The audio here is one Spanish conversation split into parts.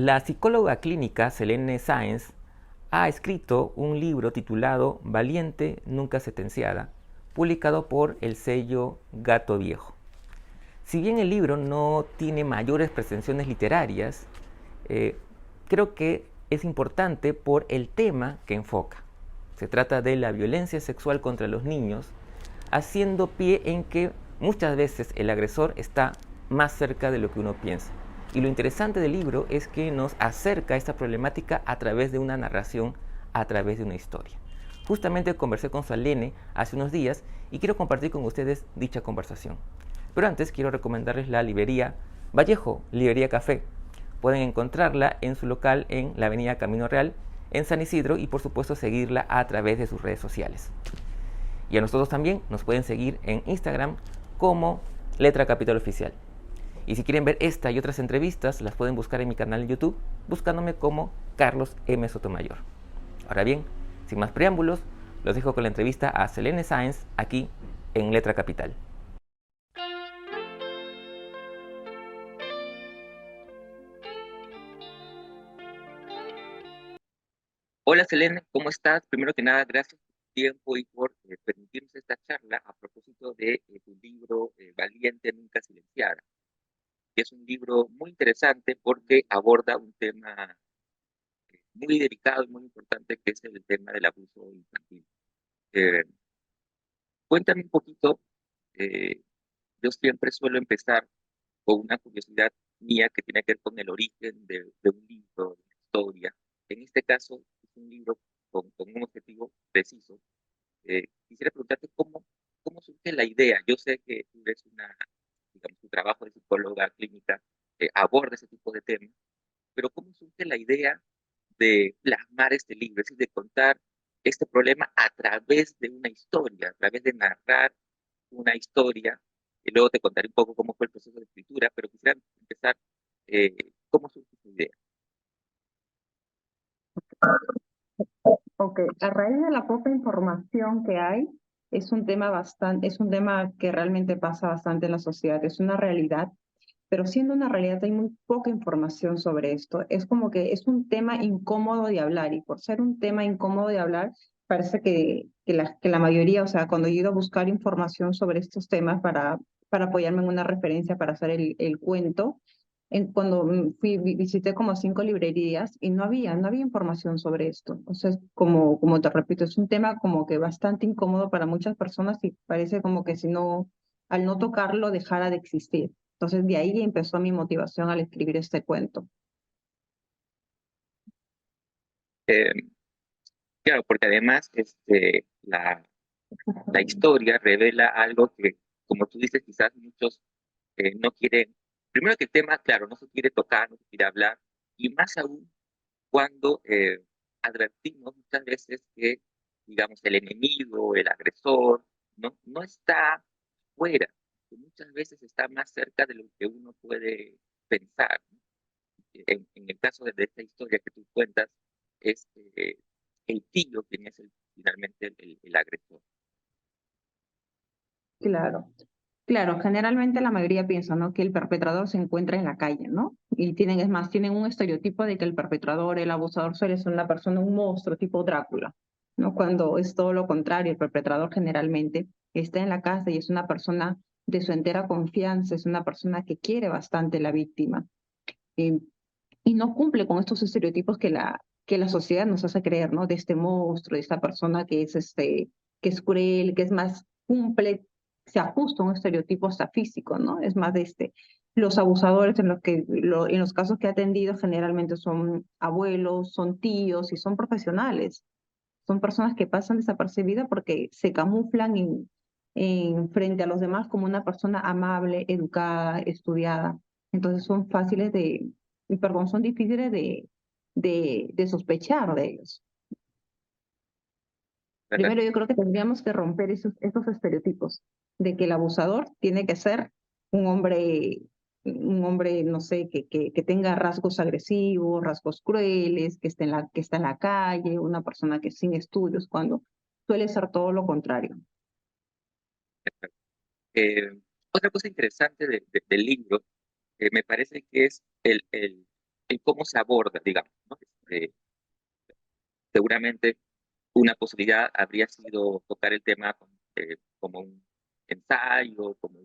La psicóloga clínica Selene Sáenz ha escrito un libro titulado Valiente, nunca sentenciada, publicado por el sello Gato Viejo. Si bien el libro no tiene mayores pretensiones literarias, eh, creo que es importante por el tema que enfoca. Se trata de la violencia sexual contra los niños, haciendo pie en que muchas veces el agresor está más cerca de lo que uno piensa. Y lo interesante del libro es que nos acerca a esta problemática a través de una narración, a través de una historia. Justamente conversé con Selene hace unos días y quiero compartir con ustedes dicha conversación. Pero antes quiero recomendarles la librería Vallejo, Librería Café. Pueden encontrarla en su local en la avenida Camino Real, en San Isidro, y por supuesto seguirla a través de sus redes sociales. Y a nosotros también nos pueden seguir en Instagram como Letra Capital Oficial. Y si quieren ver esta y otras entrevistas, las pueden buscar en mi canal de YouTube, buscándome como Carlos M. Sotomayor. Ahora bien, sin más preámbulos, los dejo con la entrevista a Selene Sáenz aquí en Letra Capital. Hola Selene, ¿cómo estás? Primero que nada, gracias por tu tiempo y por permitirnos esta charla a propósito de tu libro Valiente, nunca silenciada. Es un libro muy interesante porque aborda un tema muy delicado y muy importante, que es el tema del abuso infantil. Eh, Cuéntame un poquito. eh, yo siempre suelo empezar con una curiosidad mía que tiene que ver con el origen de un libro, de una historia. En este caso, es un libro con un objetivo preciso. Quisiera preguntarte cómo surge la idea. Yo sé que tú eres digamos, tu trabajo de psicóloga clínica aborda ese tipo de temas, pero ¿cómo surge la idea de plasmar este libro, es decir, de contar este problema a través de una historia, a través de narrar una historia? Y luego te contaré un poco cómo fue el proceso de escritura, pero quisiera empezar, eh, ¿cómo surge esta idea? Ok, a raíz de la poca información que hay, es un tema que realmente pasa bastante en la sociedad, es una realidad, pero siendo una realidad hay muy poca información sobre esto. Es como que es un tema incómodo de hablar y por ser un tema incómodo de hablar, parece que la mayoría, o sea, cuando yo he ido a buscar información sobre estos temas para apoyarme en una referencia para hacer el cuento, cuando visité como 5 librerías y no había información sobre esto. Entonces, como te repito, es un tema como que bastante incómodo para muchas personas y parece como que si no, al no tocarlo, dejara de existir. Entonces, de ahí empezó mi motivación al escribir este cuento. Eh, claro, porque además la historia revela algo que, como tú dices, quizás muchos no quieren, primero que el tema, claro, no se quiere tocar, no se quiere hablar, y más aún cuando advertimos muchas veces que, digamos, el enemigo, el agresor, no está fuera, que muchas veces está más cerca de lo que uno puede pensar, ¿no? En el caso de esta historia que tú cuentas, es el tío quien es finalmente el agresor. Claro. Claro, generalmente la mayoría piensa, ¿no? Que el perpetrador se encuentra en la calle, ¿no? Y es más, tienen un estereotipo de que el perpetrador, el abusador suele ser una persona, un monstruo tipo Drácula, ¿no? Cuando es todo lo contrario, el perpetrador generalmente está en la casa y es una persona de su entera confianza, es una persona que quiere bastante a la víctima eh, y no cumple con estos estereotipos que la sociedad nos hace creer, ¿no? De este monstruo, de esta persona que es cruel, que es más, cumple, se ajusta a un estereotipo hasta físico, ¿no? Es más los abusadores en los casos que he atendido generalmente son abuelos, son tíos y son profesionales. Son personas que pasan desapercibidas porque se camuflan en frente a los demás como una persona amable, educada, estudiada. Entonces son fáciles perdón, son difíciles de sospechar de ellos. ¿Verdad? Primero yo creo que tendríamos que romper esos estereotipos de que el abusador tiene que ser un hombre, un hombre, no sé, que tenga rasgos agresivos, rasgos crueles, que está en la calle, una persona que es sin estudios, cuando suele ser todo lo contrario. Eh, Otra cosa interesante del libro, me parece que es el cómo se aborda, digamos, ¿no? Seguramente una posibilidad habría sido tocar el tema como un ensayo, como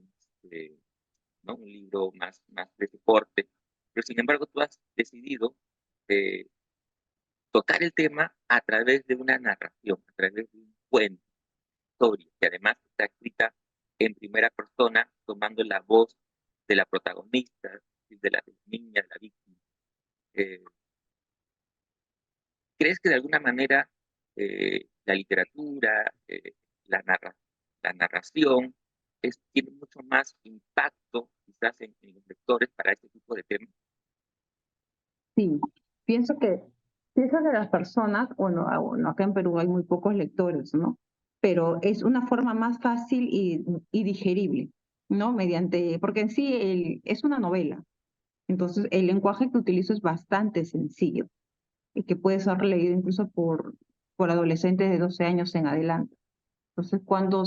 ¿no? Un libro más de soporte, pero sin embargo tú has decidido eh, tocar el tema a través de una narración, a través de un cuento, historia, que además está escrita en primera persona, tomando la voz de la protagonista, de la niña, de la víctima. Eh, ¿Crees que de alguna manera la literatura, la narración, tiene mucho más impacto quizás en los lectores para este tipo de temas? Sí, pienso que, pienso que las personas, bueno, bueno, acá en Perú hay muy pocos lectores, ¿no? Pero es una forma más fácil y digerible, ¿no? Mediante, porque en sí es una novela, entonces el lenguaje que utilizo es bastante sencillo y que puede ser leído incluso por adolescentes de 12 años en adelante. Entonces,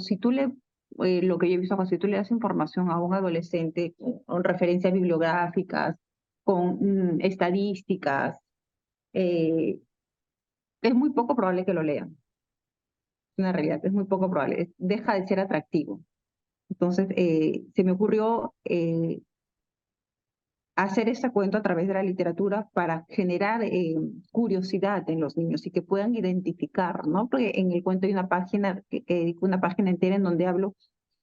si tú lo que yo he visto, cuando si tú le das información a un adolescente con referencias bibliográficas, con estadísticas, eh, es muy poco probable que lo lean. Es una realidad, es muy poco probable. Deja de ser atractivo. Entonces, se me ocurrió hacer este cuento a través de la literatura para generar curiosidad en los niños y que puedan identificar, ¿no? Porque en el cuento hay una página, que dedico una página entera en donde hablo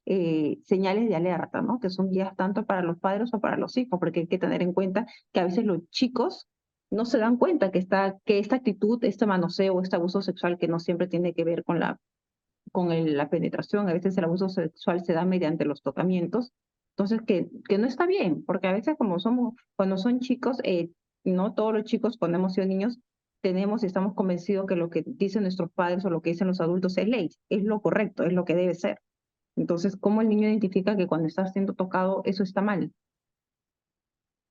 señales de alerta, ¿no? Que son guías tanto para los padres o para los hijos, porque hay que tener en cuenta que a veces los chicos no se dan cuenta que esta actitud, este manoseo, este abuso sexual que no siempre tiene que ver la penetración, a veces el abuso sexual se da mediante los tocamientos, entonces que no está bien, porque a veces cuando son chicos, no todos los chicos cuando hemos sido niños, tenemos y estamos convencidos que lo que dicen nuestros padres o lo que dicen los adultos es ley, es lo correcto, es lo que debe ser. Entonces, ¿cómo el niño identifica que cuando está siendo tocado eso está mal?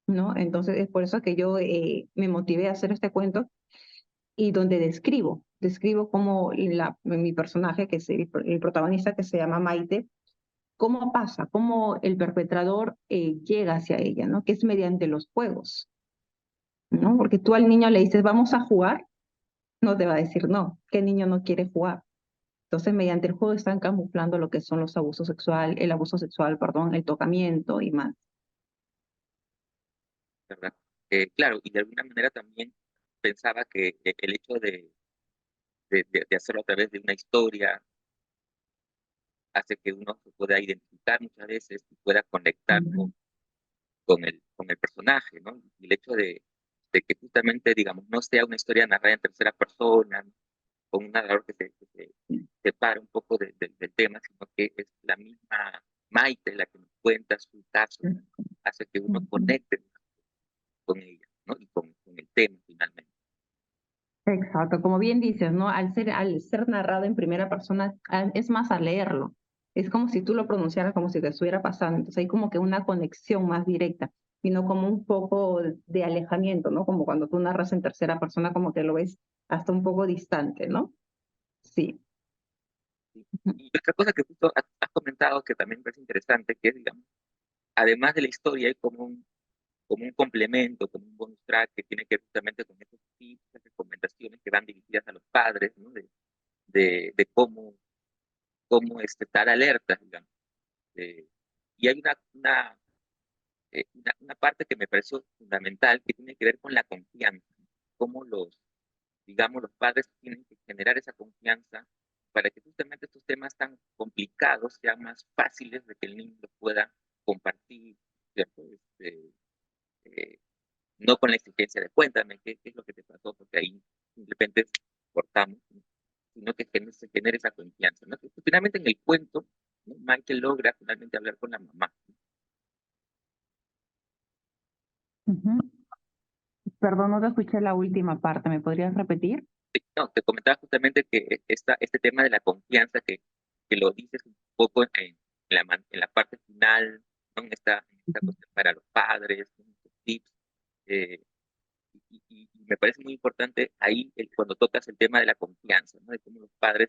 ¿No? Entonces, es por eso que yo me motivé a hacer este cuento y donde describo cómo mi personaje, que es el protagonista que se llama Maite, cómo pasa, cómo el perpetrador llega hacia ella, ¿no? Que es mediante los juegos, ¿no? Porque tú al niño le dices, vamos a jugar, no te va a decir no, que el niño no quiere jugar. Entonces, mediante el juego están camuflando lo que son el abuso sexual, perdón, el tocamiento y más. ¿Verdad? Claro, y de alguna manera también pensaba que el hecho de hacerlo a través de una historia hace que uno se pueda identificar muchas veces y pueda conectar Ujú. con el personaje, ¿no? Y el hecho de que justamente, digamos, no sea una historia narrada en tercera persona, con un narrador que se separa un poco del tema, sino que es la misma Maite la que nos cuenta su caso, hace que uno Ujú. conecte con ella, ¿no? Y con el tema finalmente. Exacto, como bien dices, ¿no? Al ser narrado en primera persona, es más a leerlo. Es como si tú lo pronunciaras como si te estuviera pasando. Entonces hay como que una conexión más directa, y no como un poco de alejamiento, ¿no? Como cuando tú narras en tercera persona, como que lo ves hasta un poco distante, ¿no? Sí. ¿Sí? Y otra cosa que justo has comentado que también me parece interesante, que es, digamos, además de la historia, hay como un complemento, como un bonus track que tiene que ver justamente con esos tips, esas recomendaciones que van dirigidas a los padres, ¿no? De cómo estar alertas, digamos. Eh, y hay una parte que me pareció fundamental que tiene que ver con la confianza, ¿no? Cómo digamos, los padres tienen que generar esa confianza para que justamente estos temas tan complicados sean más fáciles de que el niño los pueda compartir, ¿cierto? Eh, no con la exigencia de cuéntame qué es lo que te pasó, porque ahí simplemente cortamos, ¿no? Sino que se genere esa confianza, ¿no? Que finalmente en el cuento, ¿no? Michael logra finalmente hablar con la mamá, ¿no? Ujú. Perdón, no te escuché la última parte. ¿Me podrías repetir? No, te comentaba justamente que este tema de la confianza que lo dices un poco en la parte final, ¿no? En esta Ujú. cuestión para los padres, ¿no? Estos tips. eh, y me parece muy importante ahí cuando tocas el tema de la confianza, ¿no? De cómo los padres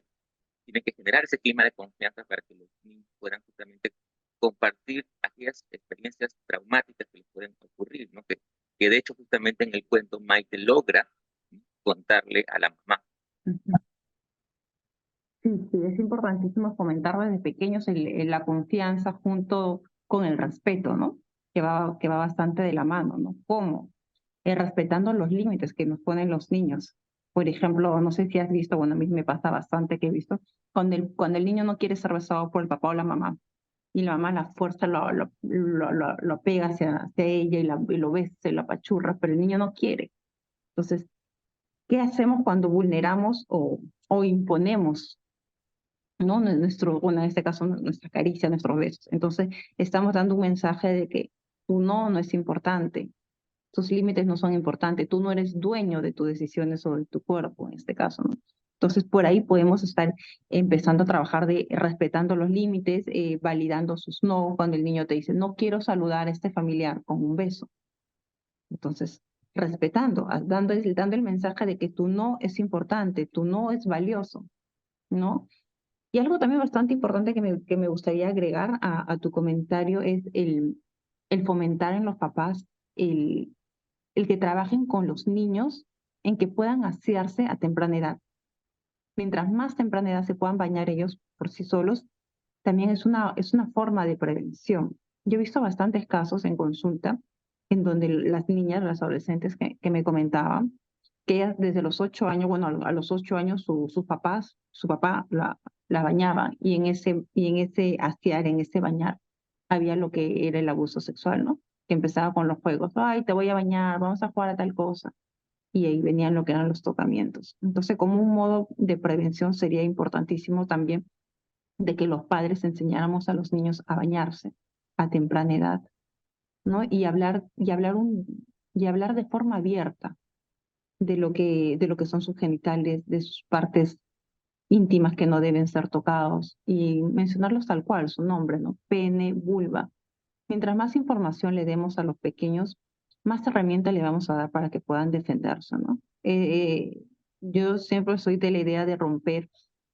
tienen que generar ese clima de confianza para que los niños puedan justamente compartir aquellas experiencias traumáticas que les pueden ocurrir, ¿no? Que que de hecho justamente en el cuento Maite logra contarle a la mamá. Ujú. Sí, sí, es importantísimo fomentar desde pequeños la confianza junto con el respeto, ¿no? Que va bastante de la mano, ¿no? ¿Cómo? Respetando los límites que nos ponen los niños. Por ejemplo, no sé si has visto, bueno, a mí me pasa bastante que he visto, cuando el niño no quiere ser besado por el papá o la mamá, y la mamá a la fuerza lo pega hacia ella y lo besa y lo apachurra, pero el niño no quiere. Entonces, ¿qué hacemos cuando vulneramos o imponemos, ¿no? Nuestro, bueno, en este caso, nuestra caricia, nuestros besos? Entonces, estamos dando un mensaje de que tu no es importante, tus límites no son importantes, tú no eres dueño de tus decisiones o de tu cuerpo, en este caso, ¿no? Entonces, por ahí podemos estar empezando a trabajar de respetando los límites, validando sus no, cuando el niño te dice, no quiero saludar a este familiar con un beso. Entonces, respetando, dando el mensaje de que tu no es importante, tu no es valioso, ¿no? Y algo también bastante importante que me gustaría agregar tu comentario es el fomentar en los papás el que trabajen con los niños en que puedan asearse a temprana edad. Mientras más temprana edad se puedan bañar ellos por sí solos, también es una forma de prevención. Yo he visto bastantes casos en consulta en donde las niñas, las adolescentes que me comentaban, que ellas desde los 8 años, bueno, a los 8 años sus papás, su papá la bañaba y en ese asear, en ese bañar, había lo que era el abuso sexual, ¿no? Que empezaba con los juegos, ay, te voy a bañar, vamos a jugar a tal cosa. Y ahí venían lo que eran los tocamientos. Entonces, como un modo de prevención sería importantísimo también de que los padres enseñáramos a los niños a bañarse a temprana edad, ¿no? Y hablar de forma abierta de lo que son sus genitales, de sus partes íntimas que no deben ser tocados y mencionarlos tal cual, su nombre, ¿no? Pene, vulva. Mientras más información le demos a los pequeños, más herramientas le vamos a dar para que puedan defenderse, ¿no? Yo siempre soy de la idea de romper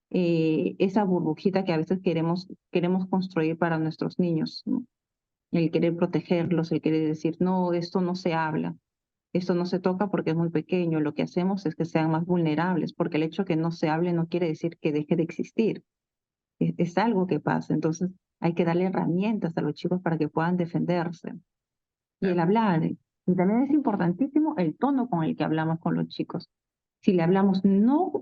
esa burbujita que a veces queremos construir para nuestros niños, ¿no? El querer protegerlos, el querer decir, no, esto no se habla, esto no se toca porque es muy pequeño, lo que hacemos es que sean más vulnerables, porque el hecho de que no se hable no quiere decir que deje de existir, es algo que pasa, entonces hay que darle herramientas a los chicos para que puedan defenderse. Y el hablar, y también es importantísimo el tono con el que hablamos con los chicos. Si le hablamos, no,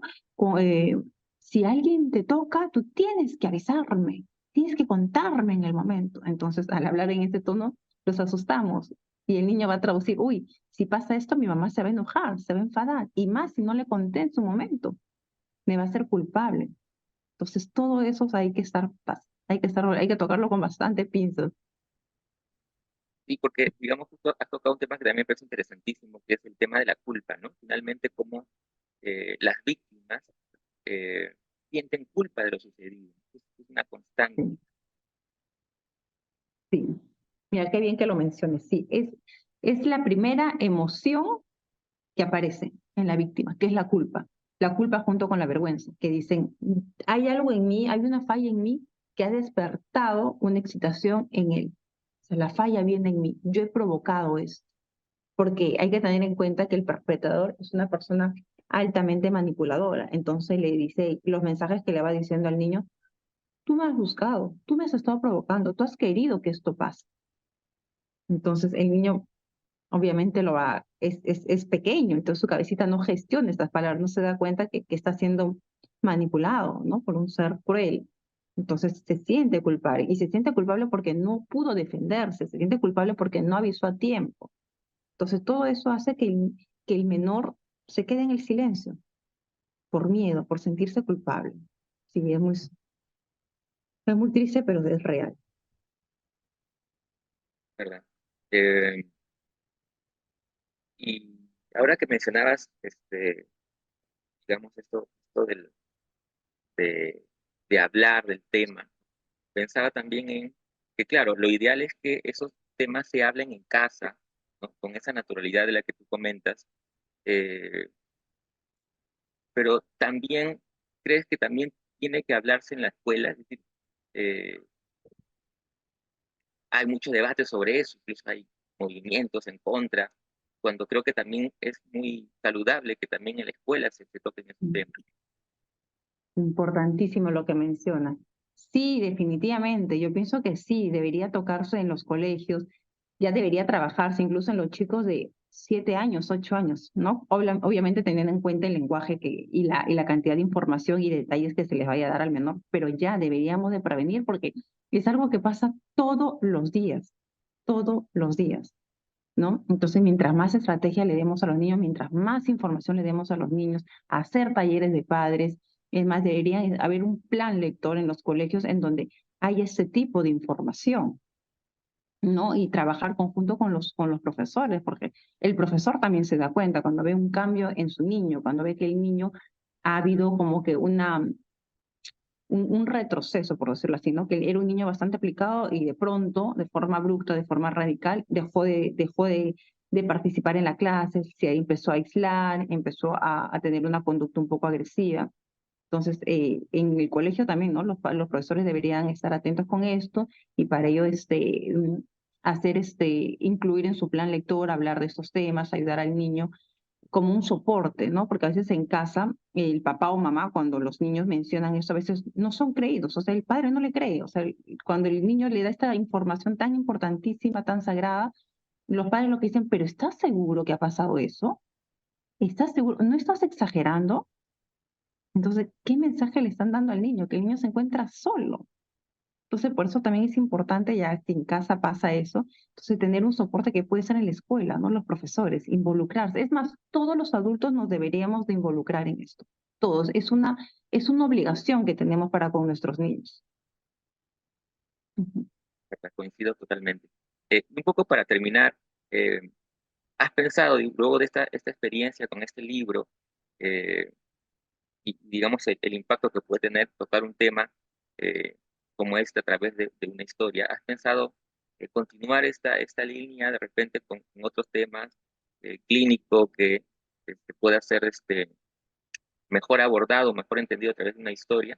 si alguien te toca, tú tienes que avisarme, tienes que contarme en el momento. Entonces, al hablar en ese tono, los asustamos. Y el niño va a traducir, uy, si pasa esto, mi mamá se va a enojar, se va a enfadar. Y más si no le conté en su momento, me va a ser culpable. Entonces, todo eso hay que tocarlo con bastante pinzas. Sí, porque, digamos, justo has tocado un tema que también me parece interesantísimo, que es el tema de la culpa, ¿no? Finalmente, cómo las víctimas eh, sienten culpa de lo sucedido. Es una constante. Sí, sí. Mira, qué bien que lo menciones. Sí, es la primera emoción que aparece en la víctima, que es la culpa. La culpa junto con la vergüenza, que dicen, hay algo en mí, hay una falla en mí que ha despertado una excitación en él. O sea, la falla viene en mí, yo he provocado esto. Porque hay que tener en cuenta que el perpetrador es una persona altamente manipuladora. Entonces le dice los mensajes que le va diciendo al niño, tú me has buscado, tú me has estado provocando, tú has querido que esto pase. Entonces el niño obviamente es pequeño, entonces su cabecita no gestiona estas palabras, no se da cuenta que está siendo manipulado, ¿no? Por un ser cruel. Entonces se siente culpable y se siente culpable porque no pudo defenderse, se siente culpable porque no avisó a tiempo. Entonces todo eso hace que el menor se quede en el silencio por miedo, por sentirse culpable. Sí, es muy triste, pero es real. ¿Verdad? Eh, y ahora que mencionabas, digamos, esto de, de hablar del tema, pensaba también en que, claro, lo ideal es que esos temas se hablen en casa, ¿no? Con esa naturalidad de la que tú comentas, eh, pero también, ¿crees que también tiene que hablarse en la escuela? Es decir, eh, hay mucho debate sobre eso, incluso hay movimientos en contra, cuando creo que también es muy saludable que también en la escuela se toquen esos temas. Importantísimo lo que menciona. Sí, definitivamente. Yo pienso que sí, debería tocarse en los colegios, ya debería trabajarse incluso en los chicos de 7 años, 8 años, ¿no? Obviamente teniendo en cuenta el lenguaje y la cantidad de información y detalles que se les vaya a dar al menor, pero ya deberíamos de prevenir porque es algo que pasa todos los días, ¿no? Entonces, mientras más estrategia le demos a los niños, mientras más información le demos a los niños, hacer talleres de padres, es más, debería haber un plan lector en los colegios en donde hay ese tipo de información, ¿no? Y trabajar conjunto con los profesores, porque el profesor también se da cuenta cuando ve un cambio en su niño, cuando ve que el niño ha habido como que un retroceso, por decirlo así, ¿no? Que era un niño bastante aplicado y de pronto, de forma abrupta, de forma radical, dejó de participar en la clase, se empezó a aislar, empezó a tener una conducta un poco agresiva. Entonces, en el colegio también, ¿no? Los profesores deberían estar atentos con esto y para ello hacer incluir en su plan lector, hablar de estos temas, ayudar al niño como un soporte, ¿no? Porque a veces en casa el papá o mamá, cuando los niños mencionan eso, a veces no son creídos, o sea, el padre no le cree, o sea, cuando el niño le da esta información tan importantísima, tan sagrada, los padres lo que dicen, pero ¿estás seguro que ha pasado eso? ¿Estás seguro? ¿No estás exagerando? Entonces, ¿qué mensaje le están dando al niño? Que el niño se encuentra solo. Entonces, por eso también es importante, ya que en casa pasa eso, entonces tener un soporte que puede ser en la escuela, ¿no? Los profesores, involucrarse. Es más, todos los adultos nos deberíamos de involucrar en esto. Todos. Es una obligación que tenemos para con nuestros niños. Ujú. Coincido totalmente. Un poco para terminar, eh, ¿has pensado, y luego de esta experiencia con este libro, eh, y digamos el impacto que puede tener tocar un tema eh, como este a través de una historia, has pensado continuar esta línea de repente con otros temas clínico que pueda ser mejor abordado, mejor entendido a través de una historia?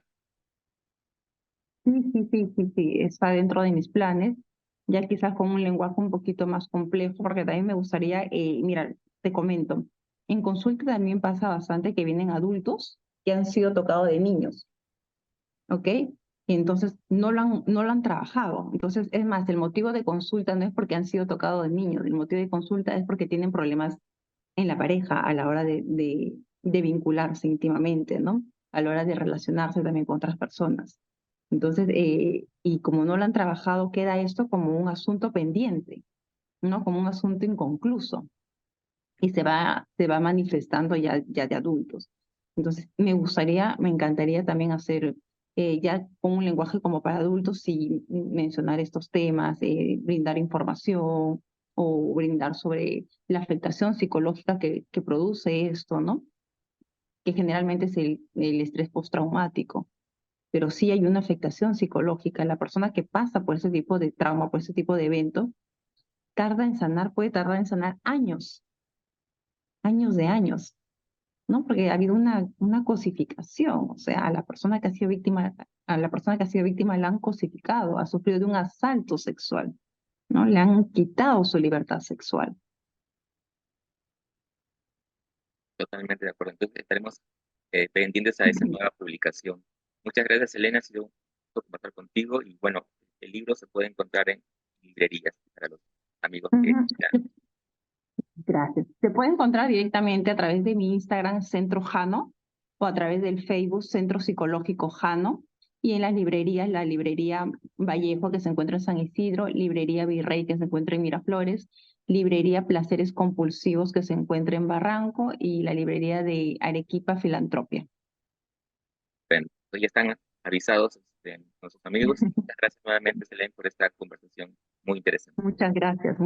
Sí, sí, sí, sí, sí, está dentro de mis planes, ya quizás con un lenguaje un poquito más complejo, porque también me gustaría, mira, te comento, en consulta también pasa bastante que vienen adultos que han sido tocados de niños, ¿ok? Y entonces no lo han trabajado. Entonces, es más, el motivo de consulta no es porque han sido tocados de niños, el motivo de consulta es porque tienen problemas en la pareja a la hora de vincularse íntimamente, ¿no? A la hora de relacionarse también con otras personas. Entonces, y como no lo han trabajado, queda esto como un asunto pendiente, ¿no? Como un asunto inconcluso y se va manifestando ya de adultos. Entonces, me encantaría también hacer ya con un lenguaje como para adultos, sí, mencionar estos temas, brindar información o brindar sobre la afectación psicológica que produce esto, ¿no? Que generalmente es el estrés postraumático, pero sí hay una afectación psicológica. La persona que pasa por ese tipo de trauma, por ese tipo de evento, puede tardar en sanar años, años de años. ¿No? Porque ha habido una cosificación, o sea, a la persona que ha sido víctima la han cosificado, ha sufrido de un asalto sexual, ¿no? Le han quitado su libertad sexual. Totalmente de acuerdo. Entonces estaremos pendientes a esa nueva publicación. Muchas gracias, Elena. Ha sido un gusto conversar contigo y bueno, el libro se puede encontrar en librerías para los amigos que Ujú. quieran. Gracias. Se puede encontrar directamente a través de mi Instagram, Centro Jano, o a través del Facebook, Centro Psicológico Jano, y en las librerías, la librería Vallejo, que se encuentra en San Isidro, librería Virrey, que se encuentra en Miraflores, librería Placeres Compulsivos, que se encuentra en Barranco, y la librería de Arequipa, Filantropia. Bueno, pues ya están avisados nuestros amigos. Muchas gracias nuevamente, Elena, por esta conversación muy interesante. Muchas gracias.